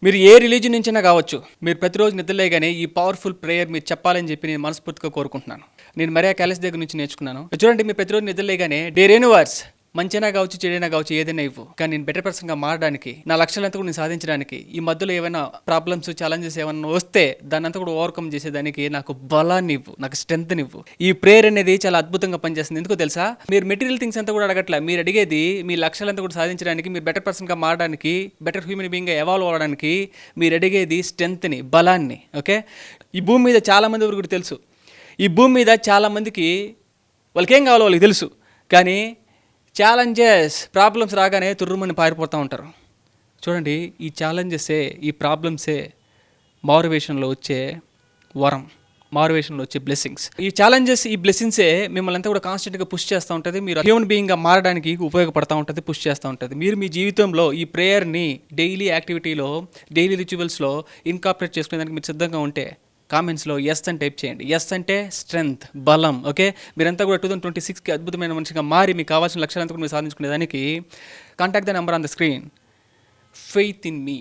మీరు ఏ రిలీజన్ నుంచైనా కావచ్చు, మీరు ప్రతిరోజు నిద్రలేగానే ఈ పవర్ఫుల్ ప్రేయర్ మీరు చెప్పాలని చెప్పి నేను మనస్ఫూర్తిగా కోరుకుంటున్నాను. నేను మరియా క్యాలిస్ దగ్గర నుంచి నేర్చుకున్నాను. చూడండి, మీరు ప్రతిరోజు నిద్రలేగానే డేర్ యూనివర్స్, మంచైనా కావచ్చు చెడైనా కావచ్చు ఏదైనా ఇవ్వు, కానీ నేను బెటర్ పర్సన్గా మారడానికి, నా లక్ష్యాలంతా కూడా నేను సాధించడానికి, ఈ మధ్యలో ఏమైనా ప్రాబ్లమ్స్ ఛాలెంజెస్ ఏమైనా వస్తే దాన్ని అంతా కూడా ఓవర్కమ్ చేసేదానికి నాకు బలాన్ని ఇవ్వు, నాకు స్ట్రెంత్ని ఇవ్వు. ఈ ప్రేయర్ అనేది చాలా అద్భుతంగా పనిచేస్తుంది. ఎందుకో తెలుసా? మీరు మెటీరియల్ థింగ్స్ అంతా కూడా అడగట్లే, మీరు అడిగేది మీ లక్ష్యాలంతా కూడా సాధించడానికి, మీరు బెటర్ పర్సన్గా మారడానికి, బెటర్ హ్యూమన్ బీయింగ్గా ఎవాల్వ్ అవ్వడానికి మీరు అడిగేది స్ట్రెంత్ని, బలాన్ని. ఓకే, ఈ భూమి మీద చాలామంది వరకు కూడా తెలుసు, ఈ భూమి మీద చాలామందికి వాళ్ళకి ఏం కావాలో వాళ్ళకి తెలుసు, కానీ ఛాలెంజెస్ ప్రాబ్లమ్స్ రాగానే తుర్రుమని పారిపోతూ ఉంటారు. చూడండి, ఈ ఛాలెంజెసే, ఈ ప్రాబ్లమ్సే మారువేషన్లో వచ్చే వరం, మారువేషన్లో వచ్చే బ్లెస్సింగ్స్. ఈ ఛాలెంజెస్, ఈ బ్లెస్సింగ్సే మిమ్మల్ని అంతా కూడా కాన్స్టెంట్గా పుష్ చేస్తూ ఉంటుంది, మీరు హ్యూమన్ బీయింగ్గా మారడానికి ఉపయోగపడుతూ ఉంటుంది, పుష్ చేస్తూ ఉంటుంది. మీరు మీ జీవితంలో ఈ ప్రేయర్ని డైలీ యాక్టివిటీలో, డైలీ రిచువల్స్లో ఇన్కార్పొరేట్ చేసుకునేదానికి మీరు సిద్ధంగా ఉంటే కామెంట్స్లో ఎస్ అని టైప్ చేయండి. ఎస్ అంటే స్ట్రెంగ్త్, బలం. ఓకే, మీరంతా కూడా 2026కి అద్భుతమైన మనిషిగా మారి మీకు కావాల్సిన లక్ష్యాలంతా కూడా మీరు సాధించుకునేదానికి contact the number on the screen. Faith in me.